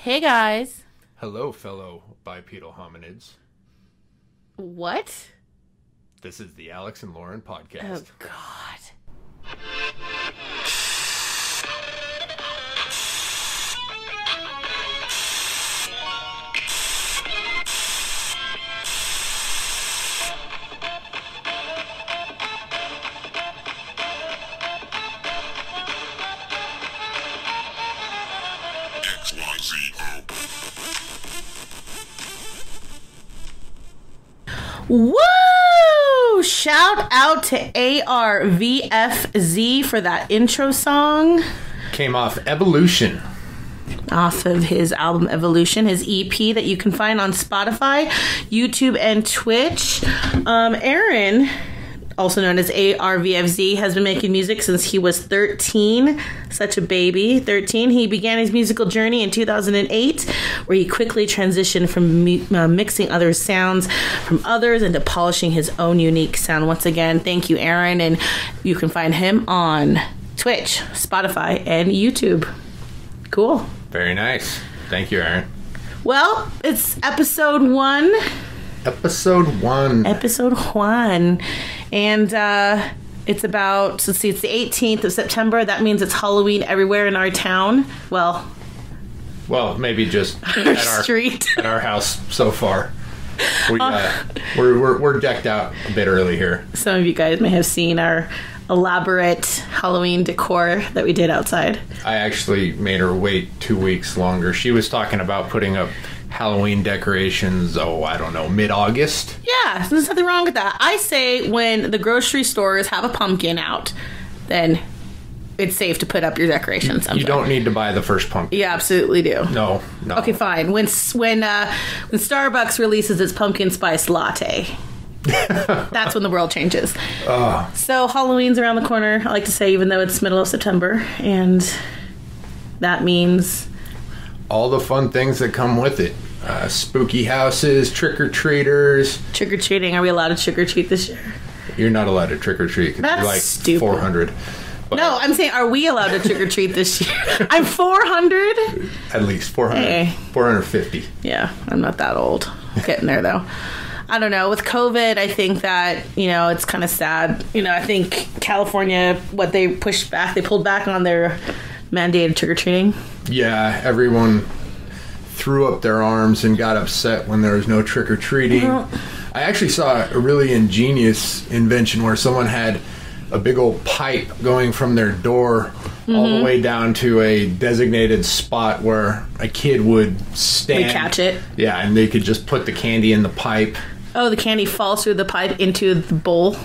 Hey guys. Hello, fellow bipedal hominids. What? This is the Alex and Lauren podcast. Oh, God. Woo! Shout out to ARVFZ for that intro song. Came off Evolution. Off of his album Evolution, his EP that you can find on Spotify, YouTube, and Twitch. Aaron, also known as ARVFZ, has been making music since he was 13. Such a baby. 13. He began his musical journey in 2008, where he quickly transitioned from mixing other sounds from others into polishing his own unique sound. Once again, thank you, Aaron. And you can find him on Twitch, Spotify, and YouTube. Cool. Very nice. Thank you, Aaron. Well, it's episode 1. Episode 1. And it's about, let's see, it's the 18th of September. That means it's Halloween everywhere in our town. Well, maybe just our at our street. At our house so far. We're decked out a bit early here. Some of you guys may have seen our elaborate Halloween decor that we did outside. I actually made her wait 2 weeks longer. She was talking about putting up Halloween decorations, mid-August. Yeah, there's nothing wrong with that. I say when the grocery stores have a pumpkin out, then it's safe to put up your decorations. You don't need to buy the first pumpkin. You absolutely do. No. Okay, fine. When Starbucks releases its pumpkin spice latte, that's when the world changes. So Halloween's around the corner, I like to say, even though it's middle of September, and that means all the fun things that come with it. Spooky houses, trick-or-treaters. Trick-or-treating. Are we allowed to trick-or-treat this year? You're not allowed to trick-or-treat because you're like stupid. 400. But no, I'm saying, are we allowed to trick-or-treat this year? I'm 400? At least 400. Hey. 450. Yeah, I'm not that old. Getting there, though. I don't know. With COVID, I think that, it's kind of sad. I think California, they pulled back on their mandated trick-or-treating. Yeah, everyone threw up their arms and got upset when there was no trick-or-treating. Well, I actually saw a really ingenious invention where someone had a big old pipe going from their door all the way down to a designated spot where a kid would stand. They catch it. Yeah, and they could just put the candy in the pipe. Oh, the candy falls through the pipe into the bowl?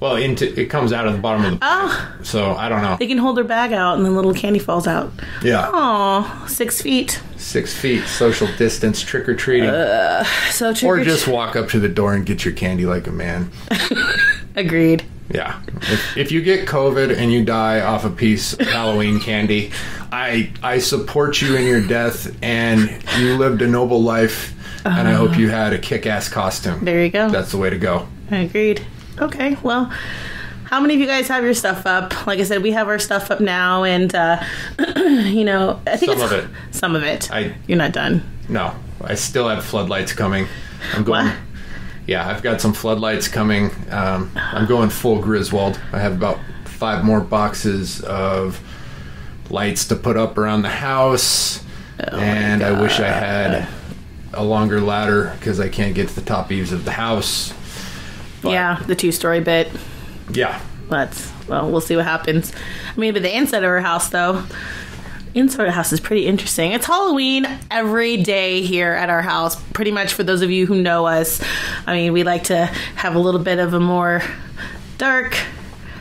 Well, it comes out of the bottom of the pipe. So, I don't know. They can hold their bag out and the little candy falls out. Yeah. Aw, 6 feet. 6 feet, social distance, trick-or-treating. Or just walk up to the door and get your candy like a man. Agreed. Yeah. If you get COVID and you die off a piece of Halloween candy, I support you in your death, and you lived a noble life, and I hope you had a kick-ass costume. There you go. That's the way to go. Agreed. Okay, well, how many of you guys have your stuff up? Like I said, we have our stuff up now, and, I think Some of it. You're not done. No. I still have floodlights coming. I'm going... What? Yeah, I've got some floodlights coming. I'm going full Griswold. I have about 5 more boxes of lights to put up around the house. And I wish I had a longer ladder because I can't get to the top eaves of the house. But, yeah, the 2-story bit. Yeah. We'll see what happens. But the inside of our house, though. Inside of the house is pretty interesting. It's Halloween every day here at our house. Pretty much for those of you who know us. We like to have a little bit of a more dark...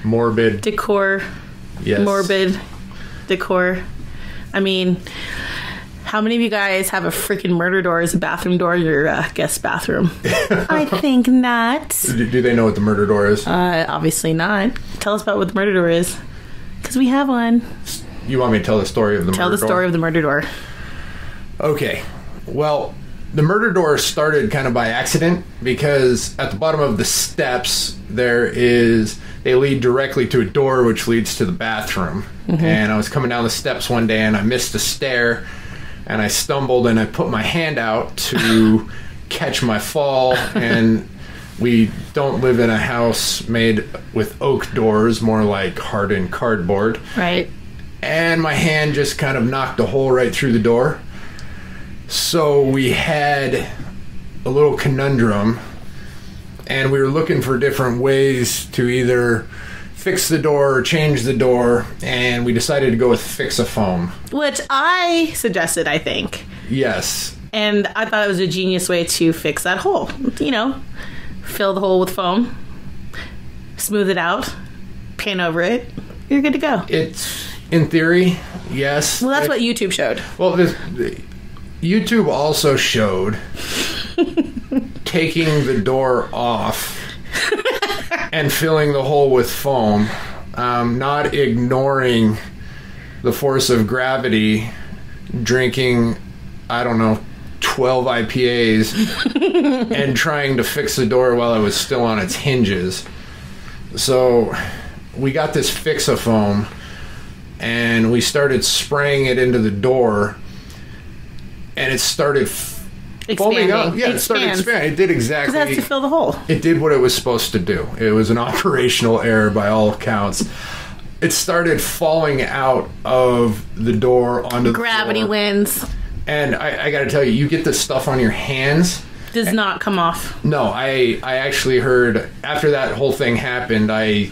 morbid... decor. Yes. Morbid decor. How many of you guys have a freaking murder door as a bathroom door in your guest bathroom? I think not. Do they know what the murder door is? Obviously not. Tell us about what the murder door is. Because we have one. You want me to tell the story of the murder door? Tell the story of the murder door. Okay. Well, the murder door started kind of by accident because at the bottom of the steps they lead directly to a door which leads to the bathroom. Mm-hmm. And I was coming down the steps one day and I missed a stair and I stumbled and I put my hand out to catch my fall, and we don't live in a house made with oak doors, more like hardened cardboard. Right. And my hand just kind of knocked a hole right through the door. So we had a little conundrum, and we were looking for different ways to either fix the door or change the door, and we decided to go with Fix-A-Foam. Which I suggested, I think. Yes. And I thought it was a genius way to fix that hole. You know, fill the hole with foam, smooth it out, paint over it, you're good to go. It's, in theory, yes. Well, that's what YouTube showed. Well, YouTube also showed taking the door off and filling the hole with foam, not ignoring the force of gravity, drinking, I don't know, 12 IPAs and trying to fix the door while it was still on its hinges. So we got this Fix-A-Foam, and we starting it into the door, and it started foaming up. Yeah, it started expanding. It did exactly. Because it has to fill the hole. It did what it was supposed to do. It was an operational error by all accounts. It started falling out of the door onto the Gravity floor. wins. And I got to tell you, you get this stuff on your hands. Does not come off. No, I actually heard, after that whole thing happened, I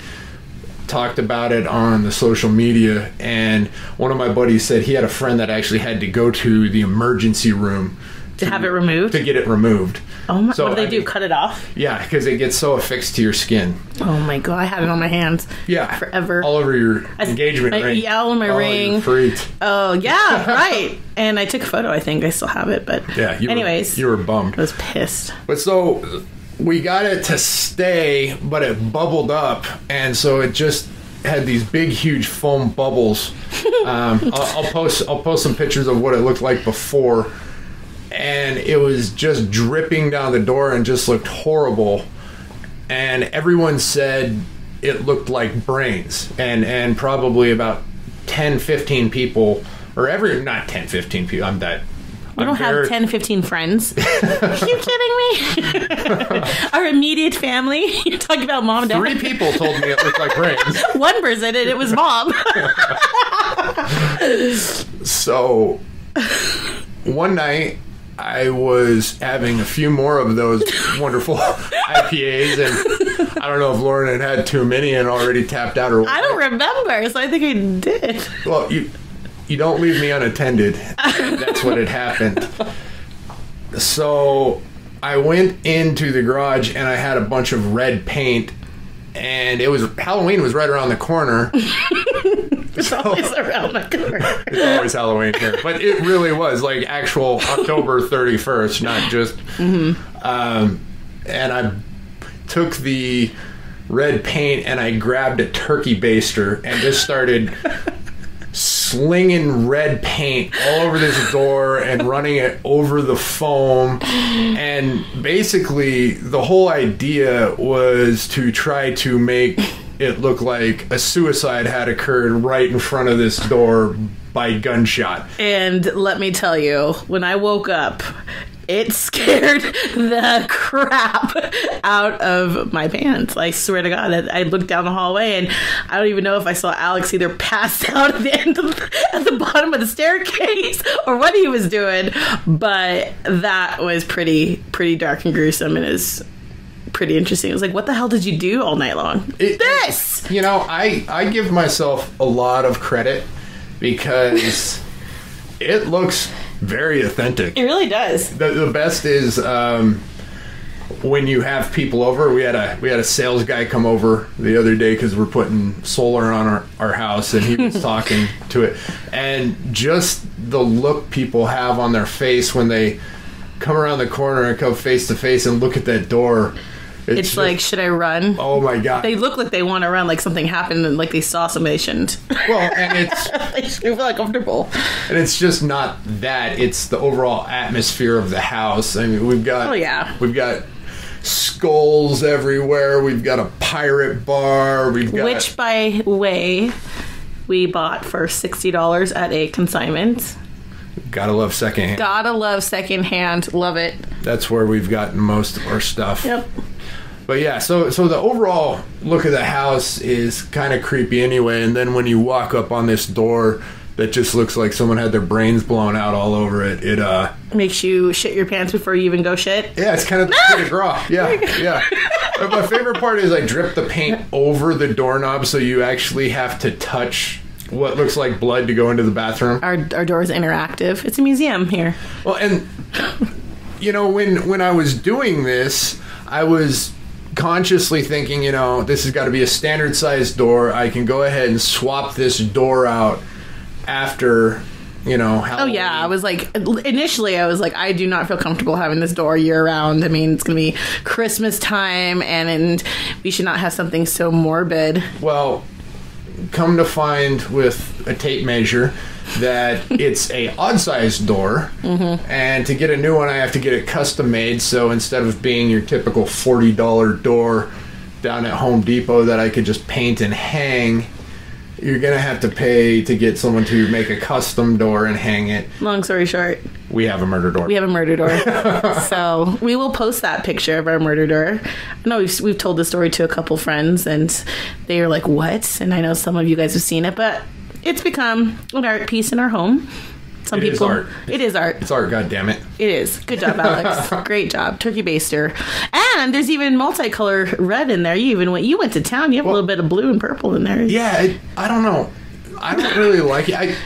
talked about it on the social media, and one of my buddies said he had a friend that actually had to go to the emergency room To have it removed? To get it removed. Oh my, so what do they do? Cut it off? Yeah, because it gets so affixed to your skin. Oh my god, I had it on my hands. Yeah. Forever. All over your engagement ring. Yeah, all on my ring. You're freaked. Oh, yeah, right. And I took a photo, I think. I still have it, but yeah, anyways. You were bummed. I was pissed. But so, we got it to stay, but it bubbled up, and so it just had these big, huge foam bubbles. I'll post some pictures of what it looked like before. And it was just dripping down the door and just looked horrible. And everyone said it looked like brains. And probably about 10, 15 people, or not 10, 15 people, We don't have 10, 15 friends. Are you kidding me? Our immediate family? You're talking about mom and dad? 3 people told me it looked like brains. One person, and it was mom. So, one night, I was having a few more of those wonderful IPAs, and I don't know if Lauren had too many and already tapped out or what. I don't remember, so I think I did. Well, you don't leave me unattended. That's what had happened. So I went into the garage and I had a bunch of red paint, and Halloween was right around the corner. It's always around the corner. It's always Halloween here. But it really was like actual October 31st, not just... Mm-hmm. And I took the red paint and I grabbed a turkey baster and just started slinging red paint all over this door and running it over the foam. And basically, the whole idea was to try to make it looked like a suicide had occurred right in front of this door by gunshot. And let me tell you, when I woke up, it scared the crap out of my pants. I swear to God, I looked down the hallway, and I don't even know if I saw Alex either pass out at the end at the bottom of the staircase or what he was doing. But that was pretty dark and gruesome, and is pretty interesting. It was like, what the hell did you do all night long? This! You know, I give myself a lot of credit because it looks very authentic. It really does. The best is when you have people over. We had a sales guy come over the other day because we're putting solar on our house, and he was talking to it. And just the look people have on their face when they come around the corner and come face to face and look at that door. It's just, like, should I run? Oh my God. They look like they want to run, like something happened and like they saw something they shouldn't. Well, and it's... they just feel uncomfortable. And it's just not that. It's the overall atmosphere of the house. I mean, we've got... Oh, yeah. We've got skulls everywhere. We've got a pirate bar. We've got... Which, by the way, we bought for $60 at a consignment. Gotta love secondhand. Gotta love secondhand. Love it. That's where we've gotten most of our stuff. Yep. But yeah, so the overall look of the house is kind of creepy anyway. And then when you walk up on this door that just looks like someone had their brains blown out all over it, it makes you shit your pants before you even go shit. Yeah, it's kind of the gras. Yeah, yeah. But my favorite part is I drip the paint over the doorknob, so you actually have to touch what looks like blood to go into the bathroom. Our door is interactive. It's a museum here. Well, and you know, when I was doing this, I was consciously thinking, you know, this has got to be a standard sized door. I can go ahead and swap this door out after, you know, Halloween. Oh yeah, I was like, initially I was like, I do not feel comfortable having this door year round. I mean, it's gonna be Christmas time, and we should not have something so morbid. Well, come to find with a tape measure that it's a odd sized door, and to get a new one I have to get it custom made. So instead of being your typical $40 door down at Home Depot that I could just paint and hang, you're gonna have to pay to get someone to make a custom door and hang it. Long story short, we have a murder door. We have a murder door. So we will post that picture of our murder door. I know we've told the story to a couple friends, and they are like, "What?" And I know some of you guys have seen it, but it's become an art piece in our home. Some It people, is art. It is art. It's art, goddammit. It is. Good job, Alex. Great job. Turkey baster. And there's even multicolor red in there. You went to town. You have a little bit of blue and purple in there. Yeah, I don't know. I don't really like it.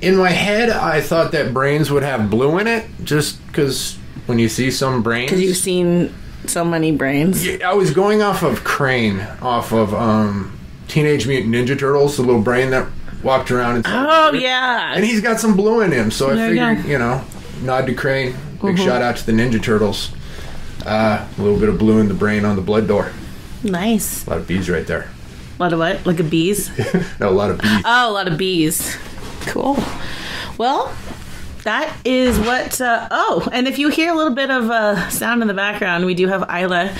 In my head, I thought that brains would have blue in it, just because when you see some brains... Because you've seen so many brains. Yeah, I was going off of Crane, off of Teenage Mutant Ninja Turtles, the little brain that walked around and Oh, yeah. and he's got some blue in him, so I There you figured, go. you know, nod to Crane. Big shout out to the Ninja Turtles. A little bit of blue in the brain on the blood door. Nice. A lot of bees right there. A lot of what? Like a bees? No, a lot of bees. Oh, a lot of bees. Cool. Well, that is what... and if you hear a little bit of sound in the background, we do have Isla,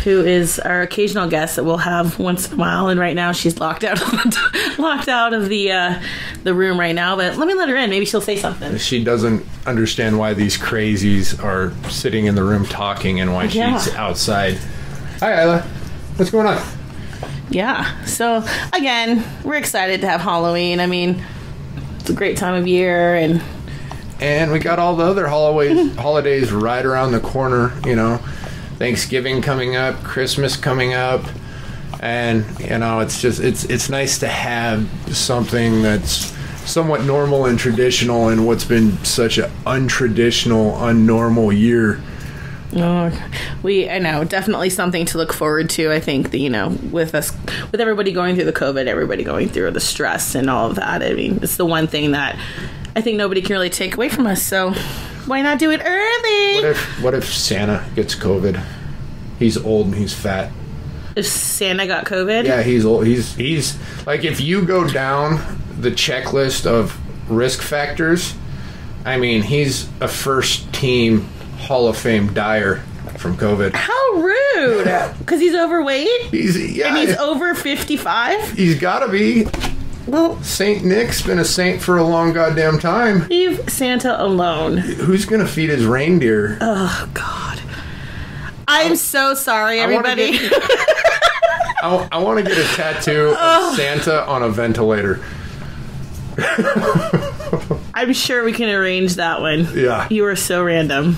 who is our occasional guest that we'll have once in a while. And right now she's locked out of the room right now. But let me let her in. Maybe she'll say something. She doesn't understand why these crazies are sitting in the room talking and why she's outside. Hi, Isla. What's going on? Yeah. So, again, we're excited to have Halloween. I mean, it's a great time of year. And we got all the other holidays right around the corner, you know. Thanksgiving coming up, Christmas coming up, and you know, it's nice to have something that's somewhat normal and traditional in what's been such an untraditional, unnormal year. I know, definitely something to look forward to. I think that, you know, with everybody going through the COVID, everybody going through the stress and all of that. I mean, it's the one thing that I think nobody can really take away from us. So why not do it early? What if Santa gets COVID? He's old and he's fat. If Santa got COVID? Yeah, he's old. He's like, if you go down the checklist of risk factors, I mean, he's a first team Hall of Fame dyer from COVID. How rude! Because he's overweight? And he's over 55? He's gotta be. Well, Saint Nick's been a saint for a long goddamn time. Leave Santa alone. Who's gonna feed his reindeer? Oh, God. I'm so sorry, everybody. I want to get a tattoo of Santa on a ventilator. I'm sure we can arrange that one. Yeah. You are so random.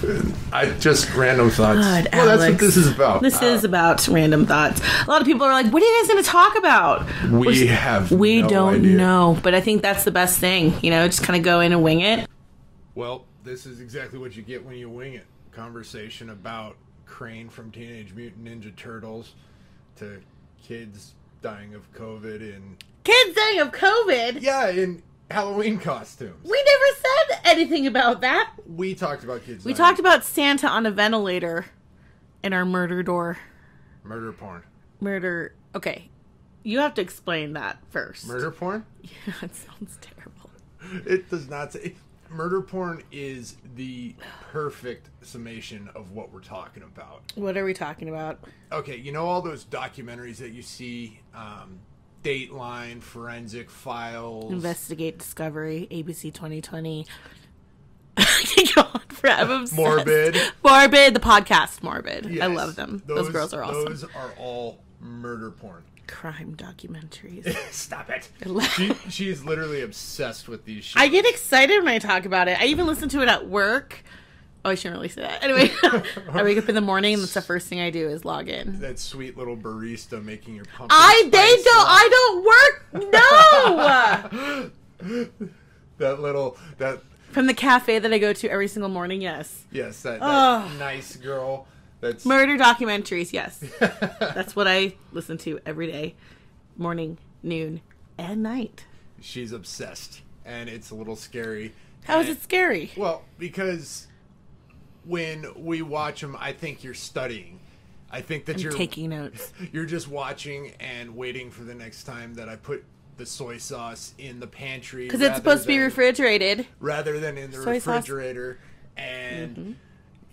Just random thoughts. God, well, that's Alex. what this is about. This is about random thoughts. A lot of people are like, what are you guys going to talk about? We don't idea. know. But I think that's the best thing. You know, just kind of go in and wing it. Well, this is exactly what you get when you wing it. Conversation about Crane from Teenage Mutant Ninja Turtles to kids dying of COVID and... Kids dying of COVID? Yeah, in Halloween costumes. We never said anything about that. We talked about kids We dying. talked about Santa on a ventilator and our murder door. Murder porn. Murder. Okay. You have to explain that first. Murder porn? Yeah, it sounds terrible. It does not say... Murder porn is the perfect summation of what we're talking about. What are we talking about? Okay, you know all those documentaries that you see, Dateline, Forensic Files... Investigate Discovery, ABC 2020. God, I'm obsessed. Morbid. Morbid, the podcast Morbid. Yes. I love them. Those girls are awesome. Those are all murder porn. Crime documentaries. Stop it. She's literally obsessed with these shows. I get excited when I talk about it. I even listen to it at work. Oh, I shouldn't really say that. Anyway, I wake up in the morning and that's the first thing I do is log in. That sweet little barista making your pumpkin I don't work. No. that From the cafe that I go to every single morning, yes. Yes, that nice girl. That's murder documentaries, yes. That's what I listen to every day. Morning, noon, and night. She's obsessed. And it's a little scary. How is it scary? Well, because when we watch them, I think you're studying. I think that you're taking notes. You're just watching and waiting for the next time that I put the soy sauce in the pantry. Because it's supposed to be refrigerated. Rather than in the refrigerator. And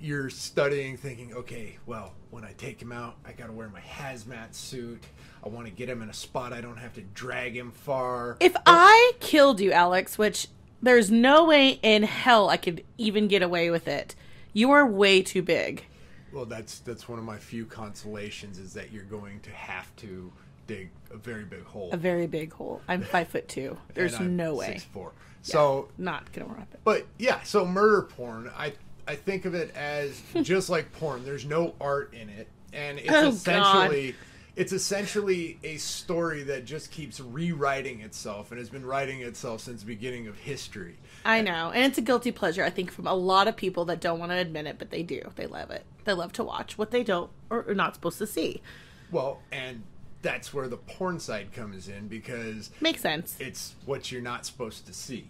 you're studying, thinking, okay, well, when I take him out, I got to wear my hazmat suit. I want to get him in a spot I don't have to drag him far. If I killed you, Alex, which there's no way in hell I could even get away with it, you are way too big. Well, that's one of my few consolations is that you're going to have to dig a very big hole. A very big hole. I'm 5'2". There's no way. 6'4". Yeah, So not gonna happen. But yeah, so murder porn, I think of it as just like porn. There's no art in it, and it's essentially a story that just keeps rewriting itself and has been writing itself since the beginning of history. I know, and it's a guilty pleasure, I think, from a lot of people that don't want to admit it, but they do. They love it. They love to watch what they don't or are not supposed to see. Well, and that's where the porn side comes in because makes sense. It's what you're not supposed to see.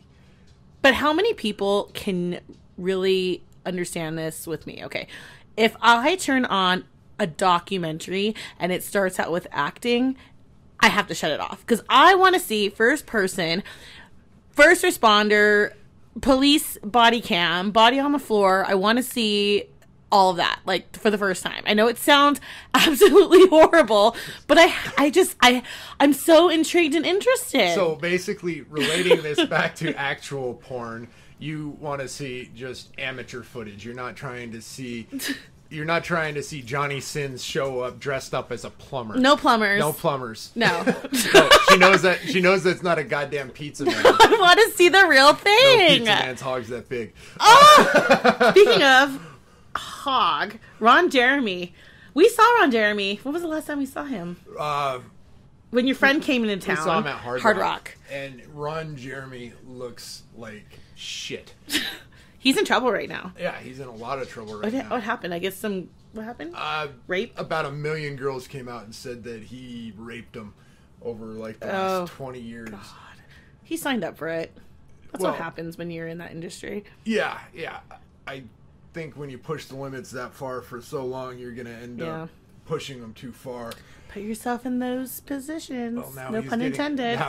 But how many people can really understand this with me? Okay, if I turn on a documentary and it starts out with acting, I have to shut it off because I want to see first person, first responder, police body cam, body on the floor. I want to see all of that, like, for the first time. I know it sounds absolutely horrible, but I'm so intrigued and interested. So basically, relating this back to actual porn, you want to see just amateur footage. You're not trying to see Johnny Sins show up dressed up as a plumber. No plumbers. No plumbers. No. No, she knows that's not a goddamn pizza man. I want to see the real thing. No pizza man's hog's that big. Oh! Speaking of hog, Ron Jeremy. We saw Ron Jeremy. When was the last time we saw him? When your friend came into town. We saw him at Hard Rock. And Ron Jeremy looks like shit. He's in trouble right now. Yeah, he's in a lot of trouble right now. What happened? I guess what happened? Rape? About 1 million girls came out and said that he raped them over like the last 20 years. God. He signed up for it. That's what happens when you're in that industry. Yeah. I think when you push the limits that far for so long, you're going to end up pushing them too far. Put yourself in those positions. Well, now no pun intended.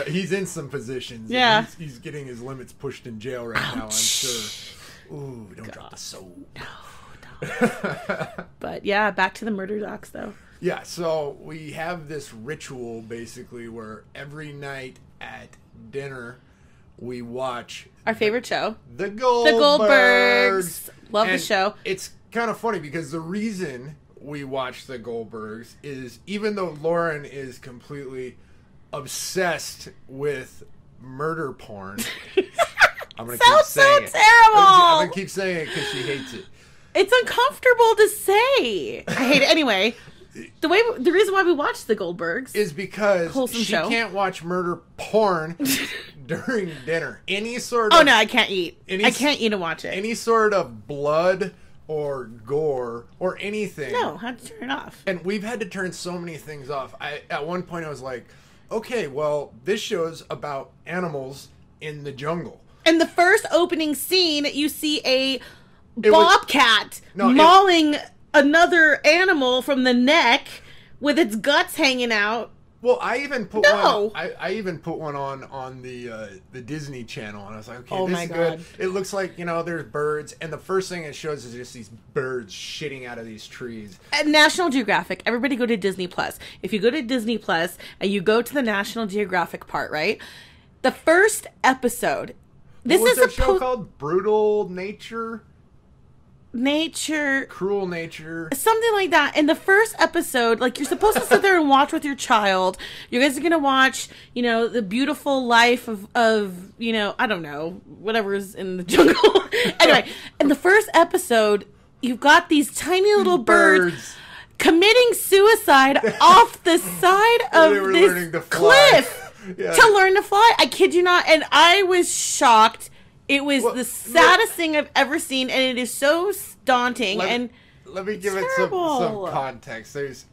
He's in some positions. Yeah. He's getting his limits pushed in jail right now, I'm sure. Ooh, don't drop the soap. No. But yeah, back to the murder docs, though. Yeah, so we have this ritual, basically, where every night at dinner, we watch our favorite show, The Goldbergs. Love the show. It's kind of funny because the reason we watch The Goldbergs is even though Lauren is completely obsessed with murder porn, I'm gonna keep saying it. Terrible. I'm gonna keep saying it because she hates it. It's uncomfortable to say. I hate it anyway. The reason why we watch The Goldbergs is because she show. Can't watch murder porn during dinner. Any sort of no, I can't eat. I can't eat and watch it. Any sort of blood or gore or anything. No, I have to turn it off. And we've had to turn so many things off. At one point I was like, okay, well, this show's about animals in the jungle. And the first opening scene, you see a bobcat mauling another animal from the neck with its guts hanging out. Well, I even put one. I even put one on the Disney Channel, and I was like, okay, this is good. It looks like there's birds, and the first thing it shows is just these birds shitting out of these trees. At National Geographic, everybody go to Disney Plus. If you go to Disney Plus and you go to the National Geographic part, right, the first episode This what is was that show supposed called? Brutal Nature? nature. Cruel Nature. Something like that. In the first episode, like, you're supposed to sit there and watch with your child. You guys are going to watch, you know, the beautiful life of, you know, I don't know, whatever's in the jungle. Anyway, in the first episode, you've got these tiny little birds committing suicide off the side of this cliff to learn to fly. I kid you not. And I was shocked. It was the saddest thing I've ever seen, and it is so daunting. Let me give it some context. There's,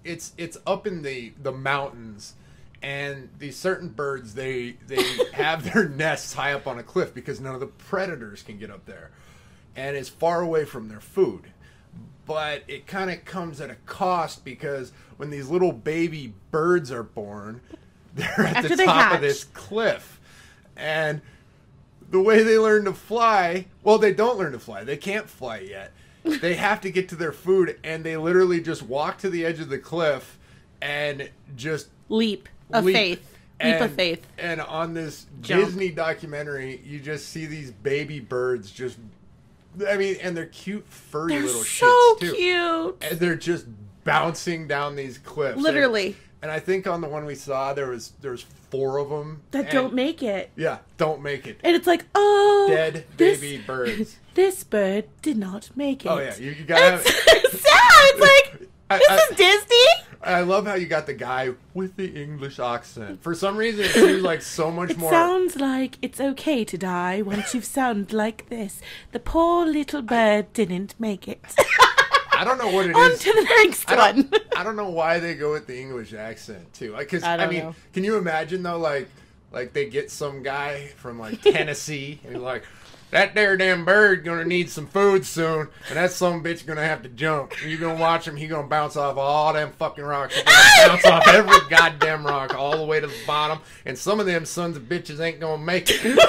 it's up in the mountains, and these certain birds they have their nests high up on a cliff because none of the predators can get up there, and it's far away from their food. But it kind of comes at a cost because when these little baby birds are born, they're at the top of this cliff, and the way they learn to fly, well, they don't learn to fly. They can't fly yet. They have to get to their food, and they literally just walk to the edge of the cliff and just leap of faith. And on this Disney documentary, you just see these baby birds just, I mean, and they're cute, furry little shits, too. Cute. And they're just bouncing down these cliffs. Literally. And I think on the one we saw, there was 4 of them that don't make it. Yeah, don't make it. And it's like, oh, dead baby birds. This bird did not make it. Oh yeah, you gotta. It's sad. It's like this is Disney. I love how you got the guy with the English accent. For some reason, it seems like so much more. It sounds like it's okay to die once you sound like this. The poor little bird didn't make it. I don't know what it is. On to the next one. I don't know why they go with the English accent too. Like, cause I mean, know. Can you imagine though? Like they get some guy from like Tennessee and he's like, that there damn bird gonna need some food soon, and that some bitch gonna have to jump. And you gonna watch him? He gonna bounce off all them fucking rocks. He gonna bounce off every goddamn rock all the way to the bottom, and some of them sons of bitches ain't gonna make it.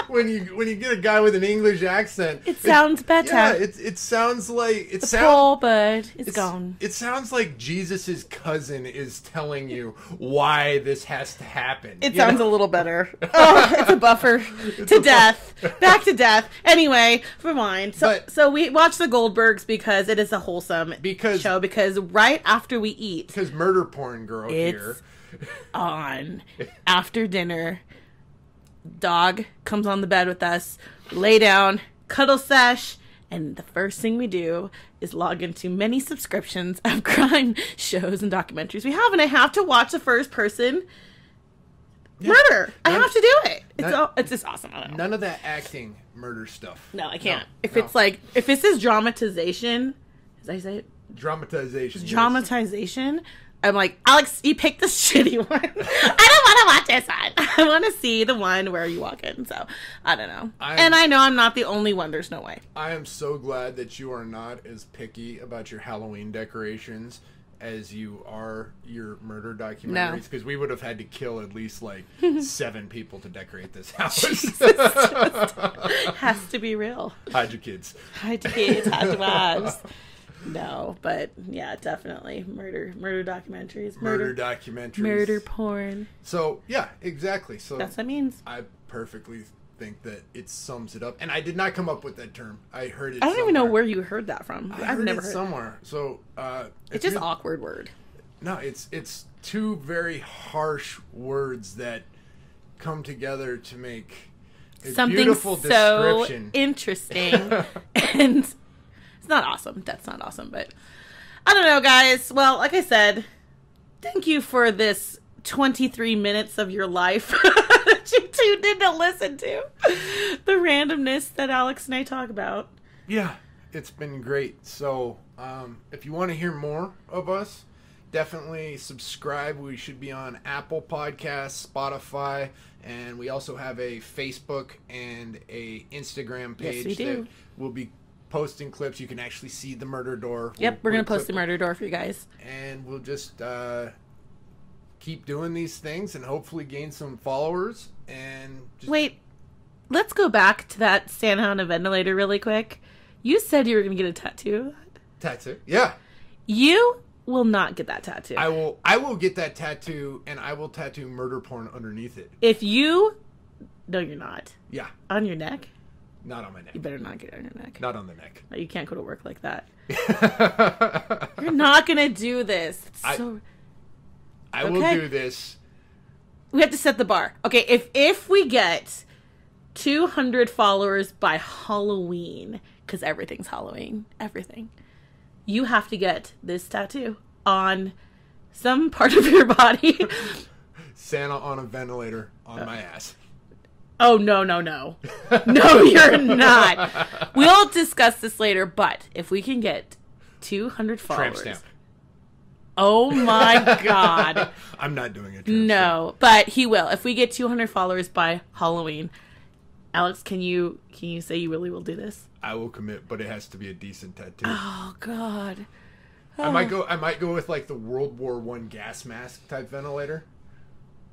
when you get a guy with an English accent, it sounds better. Yeah, it sounds like the poor bird is gone. It sounds like Jesus's cousin is telling you why this has to happen. It sounds a little better. Oh, it's a buffer to death. Back to death. Anyway, rewind. So we watch the Goldbergs because it is a wholesome show. Because right after we eat, because murder porn girl here on after dinner. Dog comes on the bed with us, lay down, cuddle sesh, and the first thing we do is log into many subscriptions of crime shows and documentaries we have, and I have to watch the first person murder. I have to do it. It's just awesome. I don't know. None of that acting murder stuff. No, I can't. If this is dramatization, as I say it? Dramatization. I'm like, Alex, you picked the shitty one. I don't want to watch this one. I want to see the one where you walk in. So, I don't know. And I know I'm not the only one. There's no way. I am so glad that you are not as picky about your Halloween decorations as you are your murder documentaries. Because we would have had to kill at least like 7 people to decorate this house. Has to be real. Hide your kids. Hide your kids. Hide your wives. No, but yeah, definitely murder documentaries, murder porn. So yeah, exactly. So that's what it means. I perfectly think that it sums it up, and I did not come up with that term. I heard it. I don't even know where you heard that from. I've never heard it somewhere. So it's just an awkward word. No, it's 2 very harsh words that come together to make a something beautiful so description. Interesting and. Not awesome. That's not awesome, but I don't know, guys. Well, like I said, thank you for this 23 minutes of your life that you tuned in to listen to the randomness that Alex and I talk about. Yeah, it's been great. So if you want to hear more of us, definitely subscribe. We should be on Apple Podcasts, Spotify, and we also have a Facebook and a Instagram page. Yes, we do. That will be posting clips. You can actually see the murder door. Yep, we're going to post the murder door for you guys. And we'll just keep doing these things and hopefully gain some followers. And just... Wait, let's go back to that Santa on a ventilator really quick. You said you were going to get a tattoo. Tattoo? Yeah. You will not get that tattoo. I will get that tattoo, and I will tattoo murder porn underneath it. If you No, you're not. Yeah. On your neck? Not on my neck. You better not get it on your neck. Not on the neck. No, you can't go to work like that. You're not going to do this. I will do this. We have to set the bar. Okay, if we get 200 followers by Halloween, because everything's Halloween, everything, you have to get this tattoo on some part of your body. Santa on a ventilator on my ass. Oh, no. No, you're not. We'll discuss this later, but if we can get 200 followers. Tramp stamp. Oh my God. I'm not doing it. No, but he will. If we get 200 followers by Halloween. Alex, can you say you really will do this? I will commit, but it has to be a decent tattoo. Oh God. Oh. I might go with like the World War I gas mask type ventilator.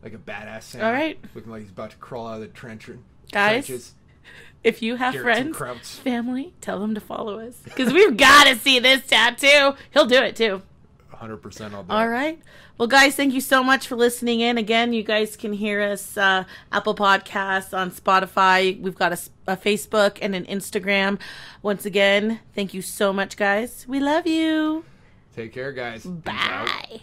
Like a badass Santa. All right. Looking like he's about to crawl out of the trenches. Guys, if you have Garrett friends, family, tell them to follow us. Because we've got to see this tattoo. He'll do it too. 100% I'll do All right. Well, guys, thank you so much for listening in. Again, you guys can hear us Apple Podcasts, on Spotify. We've got a Facebook and an Instagram. Once again, thank you so much, guys. We love you. Take care, guys. Bye.